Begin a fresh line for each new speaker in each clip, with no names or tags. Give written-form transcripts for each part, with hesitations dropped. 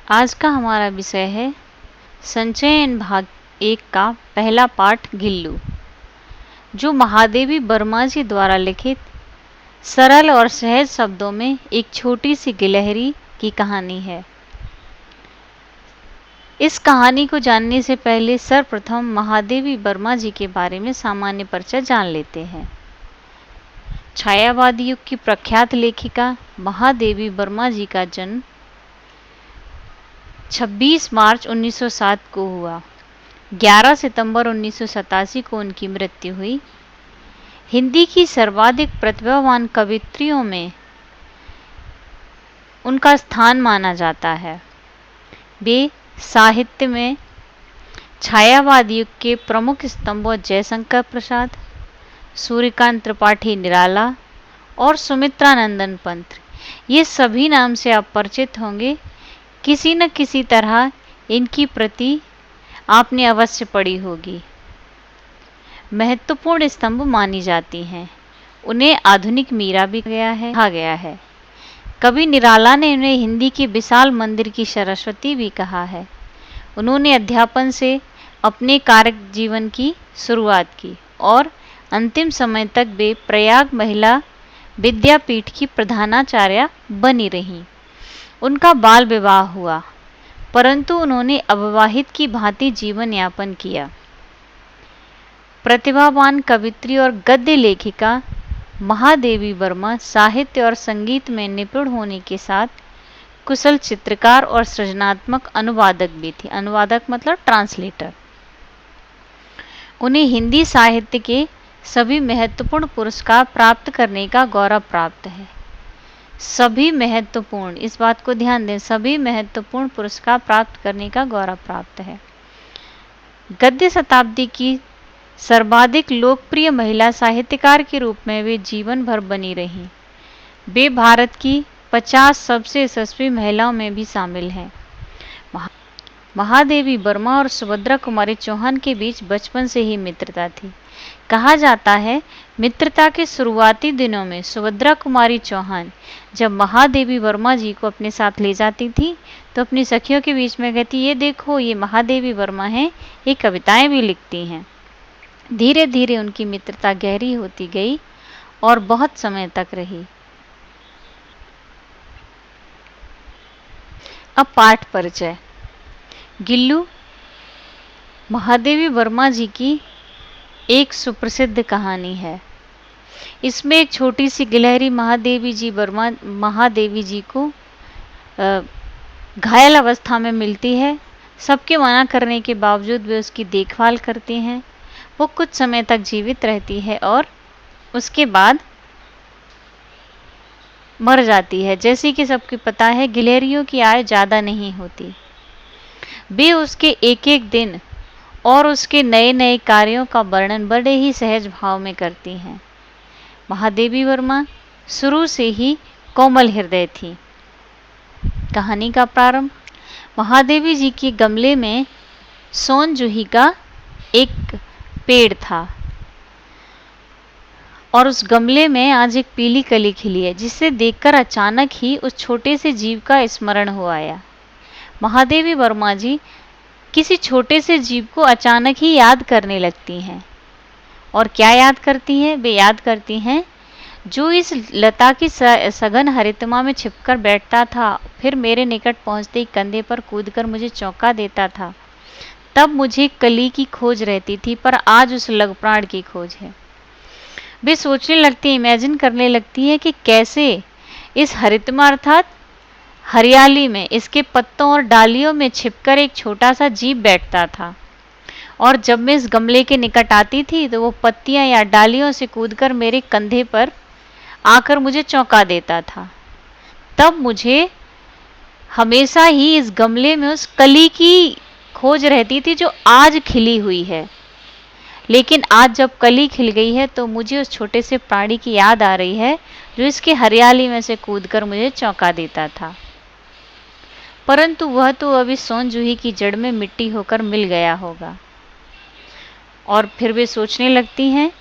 आज का हमारा विषय है संचयन भाग 1 का पहला पाठ गिल्लू, जो महादेवी वर्मा जी द्वारा लिखित सरल और सहज शब्दों में एक छोटी सी गिलहरी की कहानी है। इस कहानी को जानने से पहले सर्वप्रथम महादेवी वर्मा जी के बारे में सामान्य परिचय जान लेते हैं। छायावादी युग की प्रख्यात लेखिका महादेवी वर्मा जी का जन्म 26 मार्च 1907 को हुआ। 11 सितंबर 1987 को उनकी मृत्यु हुई। हिंदी की सर्वाधिक प्रतिभावान कवित्रियों में उनका स्थान माना जाता है। वे साहित्य में छायावाद युग के प्रमुख स्तंभों जयशंकर प्रसाद, सूर्यकांत त्रिपाठी निराला और सुमित्रा नंदन पंत, ये सभी नाम से आप परिचित होंगे। किसी न किसी तरह इनकी प्रति आपने अवश्य पढ़ी होगी। महत्वपूर्ण स्तंभ मानी जाती हैं। उन्हें आधुनिक मीरा भी कहा गया है। कवि निराला ने उन्हें हिंदी के विशाल मंदिर की सरस्वती भी कहा है। उन्होंने अध्यापन से अपने कार्य जीवन की शुरुआत की और अंतिम समय तक वे प्रयाग महिला विद्यापीठ की प्रधानाचार्य बनी रहीं। उनका बाल विवाह हुआ, परंतु उन्होंने अविवाहित की भांति जीवन यापन किया। प्रतिभावान कवित्री और गद्य लेखिका महादेवी वर्मा साहित्य और संगीत में निपुण होने के साथ कुशल चित्रकार और सृजनात्मक अनुवादक भी थी। अनुवादक मतलब ट्रांसलेटर। उन्हें हिंदी साहित्य के सभी महत्वपूर्ण पुरस्कार प्राप्त करने का गौरव प्राप्त है। सभी महत्वपूर्ण, इस बात को ध्यान दें, सभी महत्वपूर्ण पुरस्कार प्राप्त करने का गौरव प्राप्त है। गद्य शताब्दी की सर्वाधिक लोकप्रिय महिला साहित्यकार के रूप में वे जीवन भर बनी रहीं। वे भारत की 50 सबसे यशस्वी महिलाओं में भी शामिल हैं। महादेवी वर्मा और सुभद्रा कुमारी चौहान के बीच बचपन से ही मित्रता थी। कहा जाता है मित्रता के शुरुआती दिनों में सुभद्रा कुमारी चौहान जब महादेवी वर्मा जी को अपने साथ ले जाती थी तो अपनी सखियों के बीच में कहती, ये देखो ये महादेवी वर्मा हैं, ये कविताएं भी लिखती हैं। धीरे धीरे उनकी मित्रता गहरी होती गई और बहुत समय तक रही। अब पाठ परिचय। गिल्लू महादेवी वर्मा जी की एक सुप्रसिद्ध कहानी है। इसमें एक छोटी सी गिलहरी महादेवी जी को घायल अवस्था में मिलती है। सबके मना करने के बावजूद वे उसकी देखभाल करते हैं। वो कुछ समय तक जीवित रहती है और उसके बाद मर जाती है। जैसे कि सबको पता है गिलहरियों की आयु ज़्यादा नहीं होती। वे उसके एक एक दिन और उसके नए नए कार्यों का वर्णन बड़े ही सहज भाव में करती हैं। महादेवी वर्मा शुरू से ही कोमल हृदय थी। कहानी का प्रारंभ। महादेवी जी के गमले में सोन जूही का एक पेड़ था और उस गमले में आज एक पीली कली खिली है, जिसे देखकर अचानक ही उस छोटे से जीव का स्मरण हो आया। महादेवी वर्मा जी किसी छोटे से जीव को अचानक ही याद करने लगती हैं। और क्या याद करती हैं? वे याद करती हैं जो इस लता की सघन हरितमा में छिपकर बैठता था, फिर मेरे निकट पहुंचते ही कंधे पर कूदकर मुझे चौंका देता था। तब मुझे कली की खोज रहती थी, पर आज उस लघुप्राण की खोज है। वे सोचने लगती, इमेजिन करने लगती है कि कैसे इस हरितमा अर्थात हरियाली में, इसके पत्तों और डालियों में छिपकर एक छोटा सा जीव बैठता था। और जब मैं इस गमले के निकट आती थी तो वो पत्तियां या डालियों से कूदकर मेरे कंधे पर आकर मुझे चौंका देता था। तब मुझे हमेशा ही इस गमले में उस कली की खोज रहती थी जो आज खिली हुई है। लेकिन आज जब कली खिल गई है तो मुझे उस छोटे से प्राणी की याद आ रही है जो इसके हरियाली में से कूदकर मुझे चौंका देता था। परंतु वह तो अभी सोन जूही की जड़ में मिट्टी होकर मिल गया होगा। और फिर वे सोचने लगती हैं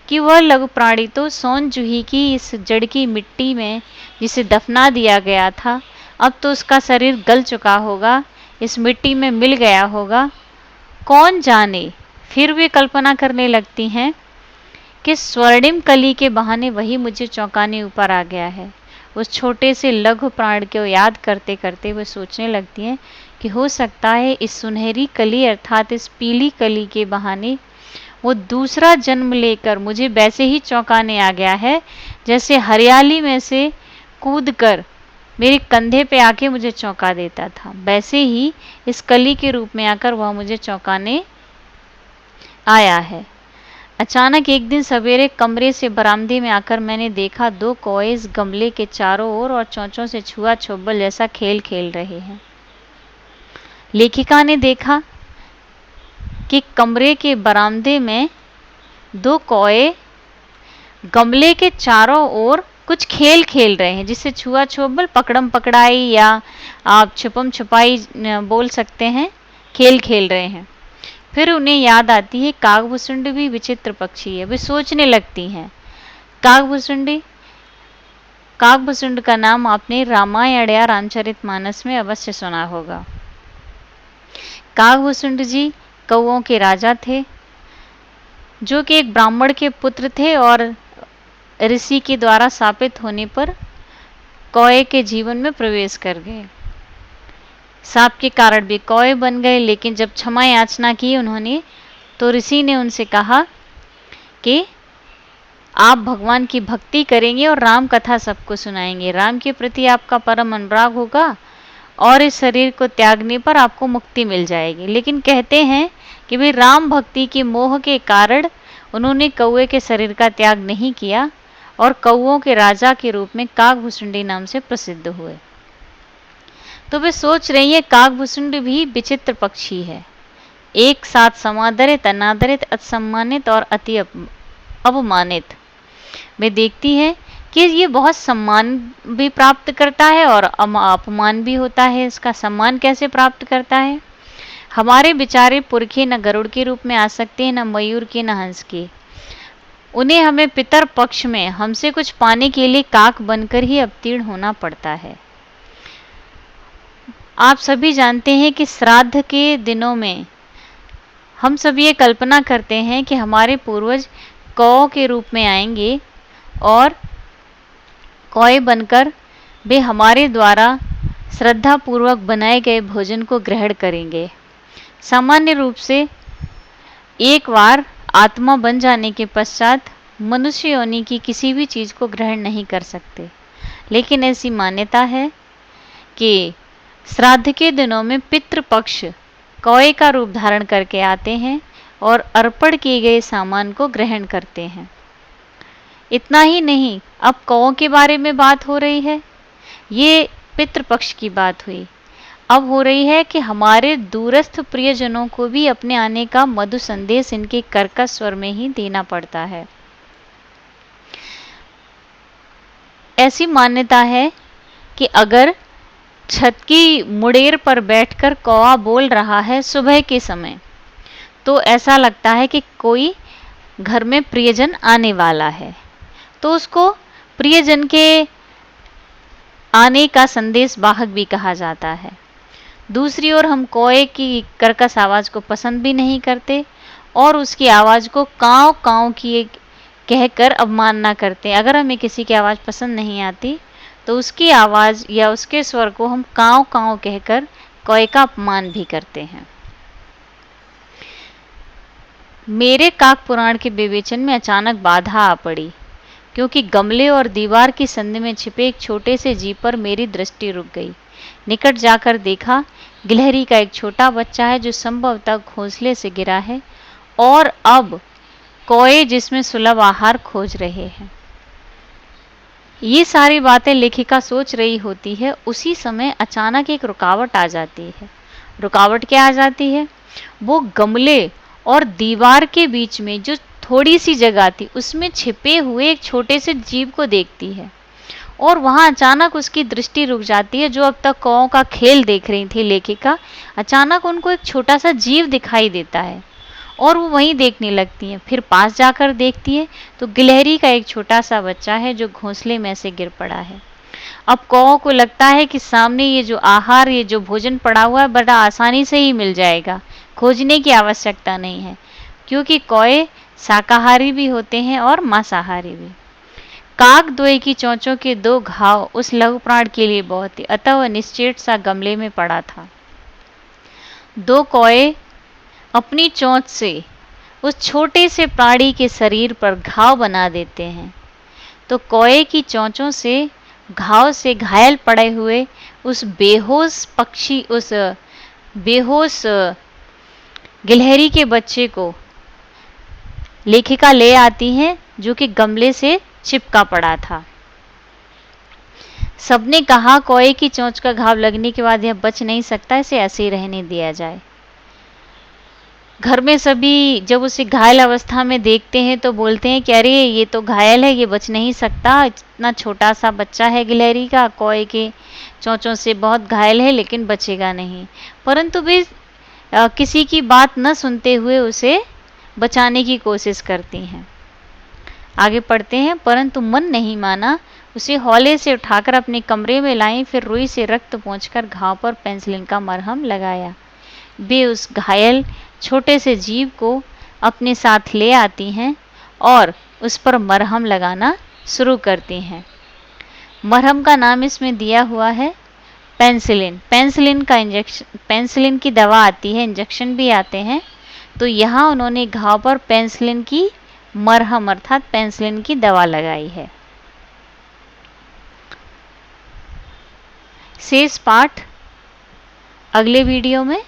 कि वह लघु प्राणी तो सोन जूही की इस जड़ की मिट्टी में जिसे दफना दिया गया था, अब तो उसका शरीर गल चुका होगा, इस मिट्टी में मिल गया होगा। कौन जाने, फिर वे कल्पना करने लगती हैं कि स्वर्णिम कली के बहाने वही मुझे चौंकाने ऊपर आ गया है। उस छोटे से लघु प्राण को याद करते करते वे सोचने लगती हैं कि हो सकता है इस सुनहरी कली अर्थात इस पीली कली के बहाने वो दूसरा जन्म लेकर मुझे वैसे ही चौंकाने आ गया है, जैसे हरियाली में से कूदकर मेरे कंधे पे आके मुझे चौंका देता था, वैसे ही इस कली के रूप में आकर वह मुझे चौंकाने आया है। अचानक एक दिन सवेरे कमरे से बरामदे में आकर मैंने देखा 2 कौए इस गमले के चारों ओर और चोंचों से छुआ छुब्बल जैसा खेल खेल रहे हैं। लेखिका ने देखा कि कमरे के बरामदे में 2 कौए गमले के चारों ओर कुछ खेल खेल रहे हैं, जिसे छुआ छुब्बल, पकड़म पकड़ाई या आप छुपम छुपाई बोल सकते हैं, खेल खेल रहे हैं। फिर उन्हें याद आती है कागभुसुंडी भी विचित्र पक्षी है। वे सोचने लगती हैं कागभुसुंडी, कागभुसुंड का नाम आपने रामायण या रामचरितमानस में अवश्य सुना होगा। कागभुसुंड जी कौओं के राजा थे, जो कि एक ब्राह्मण के पुत्र थे और ऋषि के द्वारा शापित होने पर कौए के जीवन में प्रवेश कर गए। सांप के कारण भी कौए बन गए, लेकिन जब क्षमा याचना की उन्होंने, तो ऋषि ने उनसे कहा कि आप भगवान की भक्ति करेंगे और राम कथा सबको सुनाएंगे, राम के प्रति आपका परम अनुराग होगा और इस शरीर को त्यागने पर आपको मुक्ति मिल जाएगी। लेकिन कहते हैं कि भाई राम भक्ति के मोह के कारण उन्होंने कौए के शरीर का त्याग नहीं किया और कौओं के राजा के रूप में कागभुसुंडी नाम से प्रसिद्ध हुए। तो वे सोच रही है कागभुसुंडी भी विचित्र पक्षी है, एक साथ समादरित, अनादरित, असम्मानित और अति अवमानित। वे देखती है कि ये बहुत सम्मान भी प्राप्त करता है और अपमान भी होता है। इसका सम्मान कैसे प्राप्त करता है? हमारे बेचारे पुरखे न गरुड़ के रूप में आ सकते हैं, न मयूर के, न हंस के। उन्हें हमें पितर पक्ष में हमसे कुछ पाने के लिए काक बनकर ही अवतीर्ण होना पड़ता है। आप सभी जानते हैं कि श्राद्ध के दिनों में हम सब ये कल्पना करते हैं कि हमारे पूर्वज कौ के रूप में आएंगे और कौए बनकर वे हमारे द्वारा श्रद्धा पूर्वक बनाए गए भोजन को ग्रहण करेंगे। सामान्य रूप से एक बार आत्मा बन जाने के पश्चात मनुष्य योनि की किसी भी चीज को ग्रहण नहीं कर सकते, लेकिन ऐसी मान्यता है कि श्राद्ध के दिनों में पितृपक्ष कौए का रूप धारण करके आते हैं और अर्पण किए गए सामान को ग्रहण करते हैं। इतना ही नहीं, अब कौओं के बारे में बात हो रही है, ये पितृपक्ष की बात हुई। अब हो रही है कि हमारे दूरस्थ प्रियजनों को भी अपने आने का मधु संदेश इनके कर्कश स्वर में ही देना पड़ता है। ऐसी मान्यता है कि अगर छत की मुड़ेर पर बैठकर कौवा बोल रहा है सुबह के समय, तो ऐसा लगता है कि कोई घर में प्रियजन आने वाला है, तो उसको प्रियजन के आने का संदेश वाहक भी कहा जाता है। दूसरी ओर हम कौए की कर्कश आवाज़ को पसंद भी नहीं करते और उसकी आवाज़ को काँव काँव की कहकर अवमानना करते हैं। अगर हमें किसी की आवाज़ पसंद नहीं आती तो उसकी आवाज़ या उसके स्वर को हम काँव काँव कहकर कौए का अपमान भी करते हैं। मेरे काक पुराण के विवेचन में अचानक बाधा आ पड़ी, क्योंकि गमले और दीवार की संधि में छिपे एक छोटे से जीव पर मेरी दृष्टि रुक गई। निकट जाकर देखा, गिलहरी का एक छोटा बच्चा है जो संभवतः घोंसले से गिरा है और अब कौए जिसमें सुलभ आहार खोज रहे हैं। ये सारी बातें लेखिका सोच रही होती है, उसी समय अचानक एक रुकावट आ जाती है। रुकावट क्या आ जाती है? वो गमले और दीवार के बीच में जो थोड़ी सी जगह थी उसमें छिपे हुए एक छोटे से जीव को देखती है और वहां अचानक उसकी दृष्टि रुक जाती है। जो अब तक कौओं का खेल देख रही थी लेखिका, अचानक उनको एक छोटा सा जीव दिखाई देता है और वो वहीं देखने लगती है। फिर पास जाकर देखती है तो गिलहरी का एक छोटा सा बच्चा है जो घोंसले में से गिर पड़ा है। अब कौओं को लगता है कि सामने ये जो आहार, ये जो भोजन पड़ा हुआ है बड़ा आसानी से ही मिल जाएगा, खोजने की आवश्यकता नहीं है, क्योंकि कौए शाकाहारी भी होते हैं और मांसाहारी भी। काकद्वय की चोंचों के 2 घाव उस लघु प्राण के लिए बहुत थे, अतः वह निश्चेष्ट सा गमले में पड़ा था। 2 कौए अपनी चोंच से उस छोटे से प्राणी के शरीर पर घाव बना देते हैं। तो कौए की चोंचों से घाव से घायल पड़े हुए उस बेहोश पक्षी, उस बेहोश गिलहरी के बच्चे को लेखिका ले आती है, जो कि गमले से चिपका पड़ा था। सबने कहा कौए की चोंच का घाव लगने के बाद यह बच नहीं सकता, इसे ऐसे ही रहने दिया जाए। घर में सभी जब उसे घायल अवस्था में देखते हैं तो बोलते हैं कि अरे ये तो घायल है, ये बच नहीं सकता, इतना छोटा सा बच्चा है गिलहरी का, कौए के चोंचों से बहुत घायल है, लेकिन बचेगा नहीं। परंतु वे किसी की बात न सुनते हुए उसे बचाने की कोशिश करती हैं। आगे पढ़ते हैं। परंतु मन नहीं माना, उसे हौले से उठाकर अपने कमरे में लाई, फिर रुई से रक्त पोंछकर घाव पर पेंसिलिन का मरहम लगाया। वे उस घायल छोटे से जीव को अपने साथ ले आती हैं और उस पर मरहम लगाना शुरू करती हैं। मरहम का नाम इसमें दिया हुआ है पेंसिलिन। पेंसिलिन का इंजेक्शन, पेंसिलिन की दवा आती है, इंजेक्शन भी आते हैं। तो यहाँ उन्होंने घाव पर पेंसिलिन की मरहम अर्थात पेंसिलिन की दवा लगाई है। शेष पाठ अगले वीडियो में